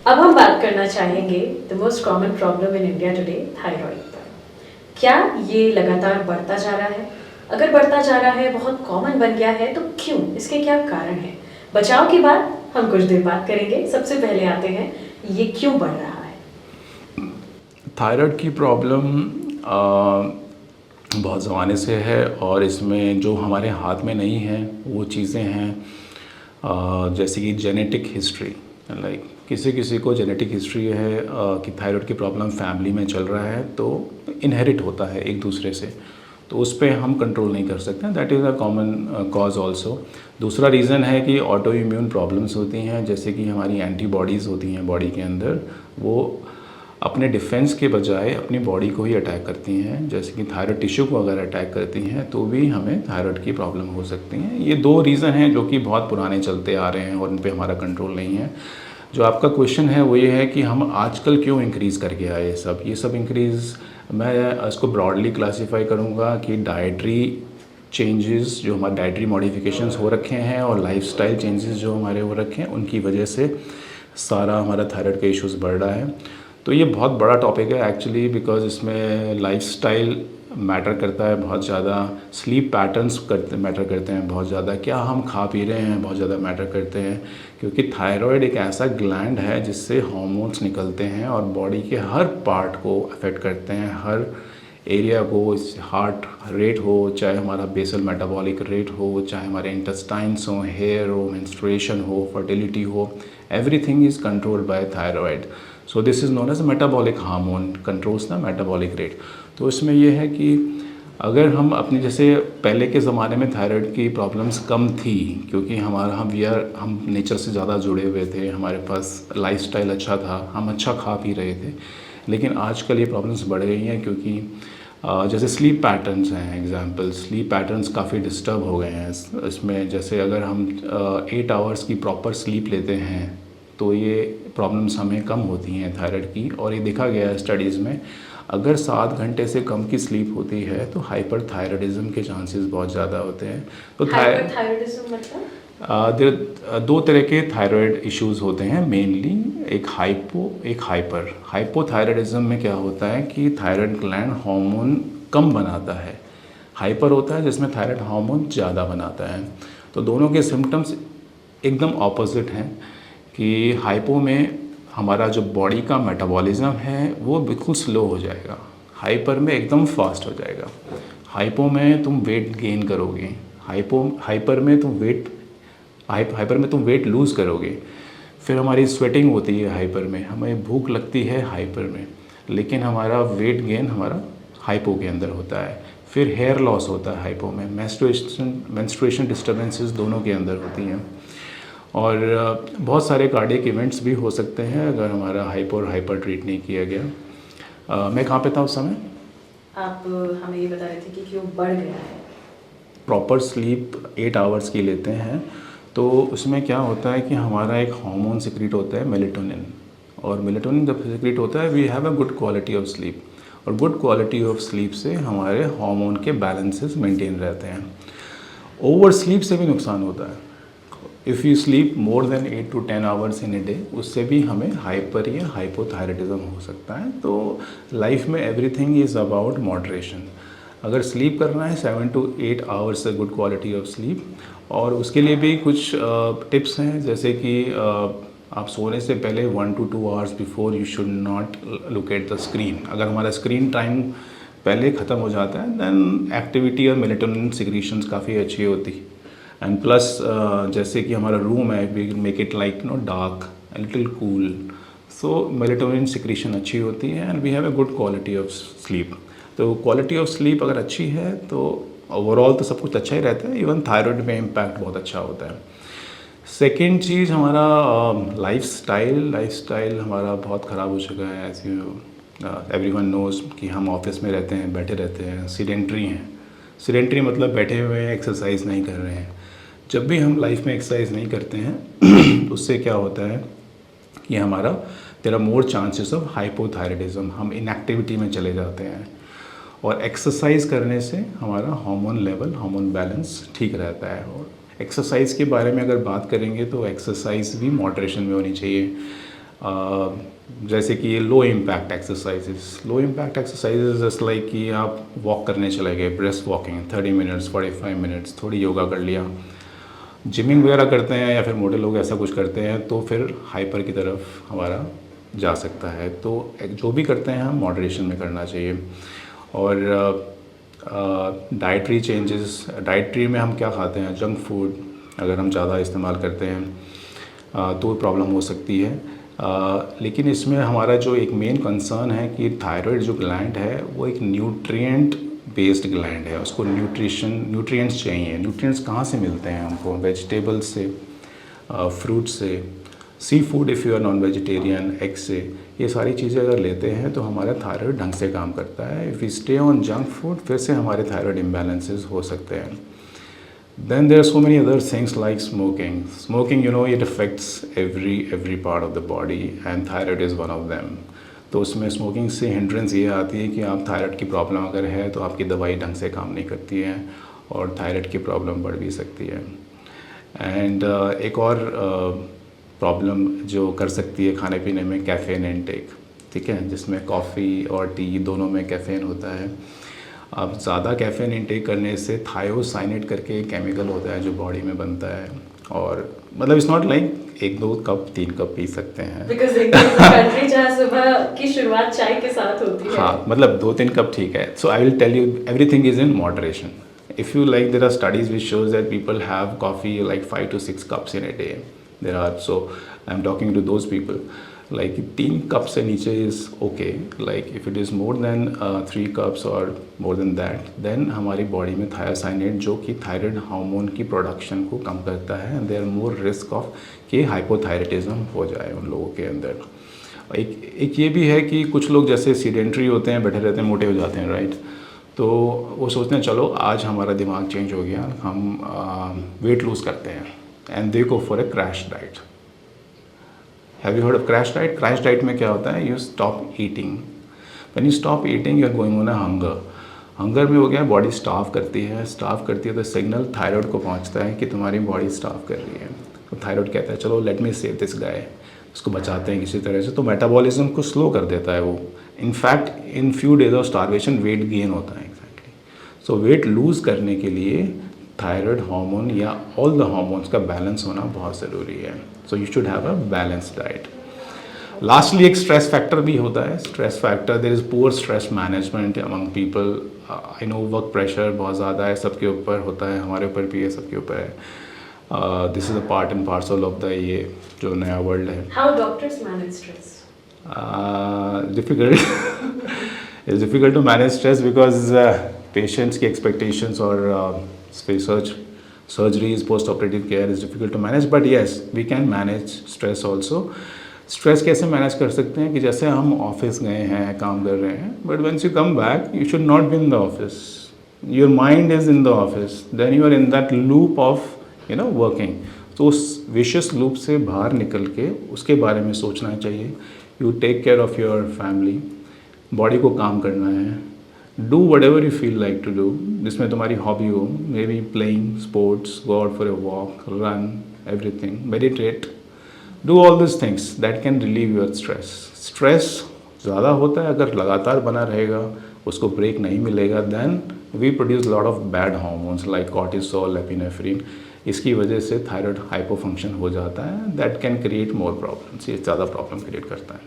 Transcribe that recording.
अब हम बात करना चाहेंगे the most common problem in India today, thyroid पर। क्या ये लगातार बढ़ता जा रहा है? अगर बढ़ता जा रहा है, बहुत कॉमन बन गया है, तो क्यों? इसके क्या कारण हैं? बचाव की बात हम कुछ देर बात करेंगे। सबसे पहले आते हैं, ये क्यों बढ़ रहा है? थायराइड की प्रॉब्लम बहुत ज़माने से है और इसमें जो हमारे हाथ में नहीं है वो चीज़ें हैं, जैसे कि जेनेटिक हिस्ट्री। लाइक किसी किसी को जेनेटिक हिस्ट्री है कि थायराइड की प्रॉब्लम फैमिली में चल रहा है, तो इनहेरिट होता है एक दूसरे से, तो उस पर हम कंट्रोल नहीं कर सकते। That is a common cause also. दूसरा रीज़न है कि ऑटो इम्यून प्रॉब्लम्स होती हैं, जैसे कि हमारी एंटीबॉडीज़ होती हैं बॉडी के अंदर, वो अपने डिफेंस के बजाय अपनी बॉडी को ही अटैक करती हैं। जैसे कि थायराइड टिश्यू को अगर अटैक करती हैं तो भी हमें थायराइड की प्रॉब्लम हो सकती हैं। ये दो रीज़न हैं जो कि बहुत पुराने चलते आ रहे हैं और इन पे हमारा कंट्रोल नहीं है। जो आपका क्वेश्चन है वो ये है कि हम आजकल क्यों इंक्रीज़ करके आए ये सब इंक्रीज़ मैं इसको ब्रॉडली क्लासीफाई करूँगा कि डाइटरी चेंजेस, जो हमारे डाइटरी मॉडिफिकेशंस हो रखे हैं और लाइफस्टाइल चेंजेस जो हमारे हो रखे हैं, उनकी वजह से सारा हमारा थायराइड का इश्यूज़ बढ़ रहा है। तो ये बहुत बड़ा टॉपिक है एक्चुअली, बिकॉज इसमें लाइफस्टाइल मैटर करता है बहुत ज़्यादा, स्लीप पैटर्न्स मैटर करते हैं बहुत ज़्यादा, क्या हम खा पी रहे हैं बहुत ज़्यादा मैटर करते हैं, क्योंकि थायराइड एक ऐसा ग्लैंड है जिससे हार्मोन्स निकलते हैं और बॉडी के हर पार्ट को अफेक्ट करते हैं, हर एरिया को। हार्ट रेट हो, चाहे हमारा बेसल मेटाबॉलिक रेट हो, चाहे हमारे इंटेस्टाइन्स हो, हेयर हो, मेंस्ट्रुएशन हो, फर्टिलिटी हो, everything is controlled by thyroid. So this is known as metabolic hormone, controls the metabolic rate. तो इसमें यह है कि अगर हम अपने, जैसे पहले के ज़माने में थायराइड की प्रॉब्लम्स कम थी, क्योंकि हमारा हम नेचर से ज़्यादा जुड़े हुए थे, हमारे पास लाइफस्टाइल अच्छा था, हम अच्छा खा पी रहे थे। लेकिन आजकल ये प्रॉब्लम्स बढ़ रही हैं क्योंकि जैसे स्लीप पैटर्न्स हैं, एग्जांपल स्लीप पैटर्न्स काफ़ी डिस्टर्ब हो गए हैं इसमें। जैसे अगर हम 8 आवर्स की प्रॉपर स्लीप लेते हैं तो ये प्रॉब्लम्स हमें कम होती हैं थायराइड की। और ये देखा गया है स्टडीज़ में, अगर 7 घंटे से कम की स्लीप होती है तो हाइपरथायराइडिज्म के चांसेस बहुत ज़्यादा होते हैं। तो हाइपरथायराइडिज्म मतलब? दो तरह के थायराइड इश्यूज़ होते हैं मेनली, एक हाइपो एक हाइपर। हाइपोथायराइडिज्म में क्या होता है कि थायराइड ग्लैंड हार्मोन कम बनाता है, हाइपर होता है जिसमें थायराइड हार्मोन ज़्यादा बनाता है। तो दोनों के सिम्टम्स एकदम ऑपोजिट हैं कि हाइपो में हमारा जो बॉडी का मेटाबॉलिज्म है वो बिल्कुल स्लो हो जाएगा, हाइपर में एकदम फास्ट हो जाएगा। हाइपो में तुम वेट गेन करोगे, हाइपर में तुम वेट लूज़ करोगे। फिर हमारी स्वेटिंग होती है हाइपर में, हमें भूख लगती है हाइपर में, लेकिन हमारा वेट गेन हमारा हाइपो के अंदर होता है। फिर हेयर लॉस होता है हाइपो में, मेंस्ट्रुएशन डिस्टर्बेंसेस दोनों के अंदर होती हैं। और बहुत सारे कार्डियक इवेंट्स भी हो सकते हैं अगर हमारा हाइपो और हाइपर ट्रीट नहीं किया गया। मैं कहाँ पे था उस समय? आप हमें ये बता रहे थे कि क्यों बढ़ गया है। प्रॉपर स्लीप 8 आवर्स की लेते हैं तो उसमें क्या होता है कि हमारा एक हार्मोन सिक्रीट होता है मेलेटोनिन, और मेलेटोनिन जब सिक्रीट होता है we have a good quality of sleep, और गुड क्वालिटी ऑफ स्लीप से हमारे हार्मोन के बैलेंसेस मेंटेन रहते हैं। ओवर स्लीप से भी नुकसान होता है। If you sleep more than 8 to 10 hours in a day, उससे भी हमें हाइपर या हाइपोथायराइडिज्म हो सकता है। तो लाइफ में एवरीथिंग इज़ अबाउट मॉडरेशन। अगर स्लीप करना है 7 to 8 hours good quality of sleep, और उसके लिए भी कुछ टिप्स हैं, जैसे कि आप सोने से पहले 1 to 2 hours before you should not look at the screen. अगर हमारा स्क्रीन टाइम पहले ख़त्म हो जाता है देन एक्टिविटी और मेलेटोनिन सिक्रीशंस काफ़ी अच्छी होती। एंड प्लस जैसे कि हमारा रूम है, we make it like dark little cool, so melatonin secretion अच्छी होती है and we have a good quality of sleep. तो क्वालिटी ऑफ स्लीप अगर अच्छी है तो ओवरऑल तो सब कुछ अच्छा ही रहता है, इवन थायराइड में इम्पैक्ट बहुत अच्छा होता है। सेकेंड चीज़ हमारा लाइफस्टाइल हमारा बहुत ख़राब हो चुका है। एज यू एवरीवन नोज़ कि हम ऑफिस में रहते हैं, बैठे रहते हैं, सीडेंट्री हैं। सीडेंट्री मतलब बैठे हुए हैं, एक्सरसाइज नहीं कर रहे हैं। जब भी हम लाइफ में एक्सरसाइज नहीं करते हैं तो उससे क्या होता है कि हमारा there are more chances of hypothyroidism, हम इनएक्टिविटी में चले जाते हैं। और एक्सरसाइज करने से हमारा हार्मोन लेवल, हार्मोन बैलेंस ठीक रहता है। और एक्सरसाइज के बारे में अगर बात करेंगे तो एक्सरसाइज भी मॉडरेशन में होनी चाहिए। जैसे कि low impact exercises just like कि आप वॉक करने चले गए, ब्रेस्ट वॉकिंग 30 मिनट्स 45 मिनट्स, थोड़ी योगा कर लिया। जिमिंग वगैरह करते हैं या फिर मोटे लोग ऐसा कुछ करते हैं तो फिर हाइपर की तरफ हमारा जा सकता है। तो जो भी करते हैं हम मॉडरेशन में करना चाहिए। और डाइटरी चेंजेस, डाइटरी में हम क्या खाते हैं, जंक फूड अगर हम ज़्यादा इस्तेमाल करते हैं तो प्रॉब्लम हो सकती है। लेकिन इसमें हमारा जो एक मेन कंसर्न है कि थायराइड जो ग्लैंड है वो एक न्यूट्रिएंट बेस्ड ग्लैंड है, उसको न्यूट्रिएंट्स चाहिए। न्यूट्रिएंट्स कहाँ से मिलते हैं हमको? वेजिटेबल्स से, फ्रूट से, sea food if you are non vegetarian, egg से। ये सारी चीज़ें अगर लेते हैं तो हमारा थायराइड ढंग से काम करता है। If we stay on junk food फिर से हमारे थायराइड इम्बैलेंसेस हो सकते हैं। Then there are so many other things like smoking. Smoking, you know, it affects every part of the body and thyroid is one of them. तो उसमें smoking से hindrance ये आती है कि आप थायराइड की प्रॉब्लम अगर है तो आपकी दवाई ढंग से काम नहीं करती है और थायराइड की प्रॉब्लम बढ़ भी सकती है। एंड एक और प्रॉब्लम जो कर सकती है खाने पीने में, कैफ़ीन इनटेक, ठीक है, जिसमें कॉफ़ी और टी दोनों में कैफ़ीन होता है। अब ज़्यादा कैफ़ीन इंटेक करने से थायोसाइनेट करके एक केमिकल होता है जो बॉडी में बनता है। और मतलब it's not like 1-2 cup 3 cup P सकते हैं। बिकॉज़ कंट्री जहाँ सुबह की शुरुआत चाय के साथ होती है। हाँ, मतलब 2-3 कप ठीक है। So I will tell you everything is in moderation. If you like, there are studies which shows that people have coffee like 5 to 6 cups in a day. There are, so I am talking to those people. Like 3 cup से नीचे is okay. Like if it is more than 3 cups or more than that, then हमारी body में thiocyanate जो कि thyroid hormone की production को कम करता है, and there are more risk of कि हाइपोथायराइडिज्म हो जाए उन लोगों के अंदर। एक ये भी है कि कुछ लोग जैसे सीडेंट्री होते हैं, बैठे रहते हैं, मोटे हो जाते हैं, राइट। तो वो सोचते हैं चलो आज हमारा दिमाग चेंज हो गया, हम वेट लूज़ करते हैं, and they go for a crash diet. Have you heard of crash diet? Crash diet में क्या होता है? You stop eating. When you stop eating, you are going on a hunger. Hunger में हो गया, body starve करती है तो सिग्नल थायराइड को पहुंचता है कि तुम्हारी बॉडी स्टार्व कर रही है। तो थायराइड कहता है चलो let me save this guy, उसको बचाते हैं किसी तरह से। तो मेटाबॉलिज्म को स्लो कर देता है वो। In fact in few days of starvation weight gain होता है एग्जैक्टली। सो वेट लूज़ करने के लिए थायराइड हार्मोन या ऑल द हार्मोन्स का बैलेंस होना बहुत ज़रूरी है। So you should have a balanced diet. Lastly एक स्ट्रेस फैक्टर भी होता है। Stress factor, there is poor stress management among people. I know work pressure बहुत ज़्यादा है, सबके ऊपर होता है, हमारे ऊपर भी है, सबके ऊपर है। This is a part and parcel of the ये जो नया वर्ल्ड है। How doctors manage stress? Difficult it's difficult to manage stress because patients की एक्सपेक्टेशंस और surgeries, post-operative care is difficult to manage, but yes, we can manage stress also. Stress कैसे manage कर सकते हैं कि जैसे हम ऑफिस गए हैं, काम कर रहे हैं, but once you come back you should not be in the office, your mind is in the office, then you are in that loop of working. तो उस विशियस लूप से बाहर निकल के उसके बारे में सोचना चाहिए। You take care of your family, body को काम करना है, do whatever you feel like to do, जिसमें तुम्हारी हॉबी हो, maybe playing sports, go out for a walk, run, everything, meditate, do all this things that can relieve your stress. Stress ज़्यादा होता है अगर लगातार बना रहेगा, उसको ब्रेक नहीं मिलेगा, then we produce lot of bad hormones like cortisol, epinephrine. इसकी वजह से थायराइड हाइपोफंक्शन हो जाता है, that can create more problems, ये ज़्यादा प्रॉब्लम क्रिएट करता है।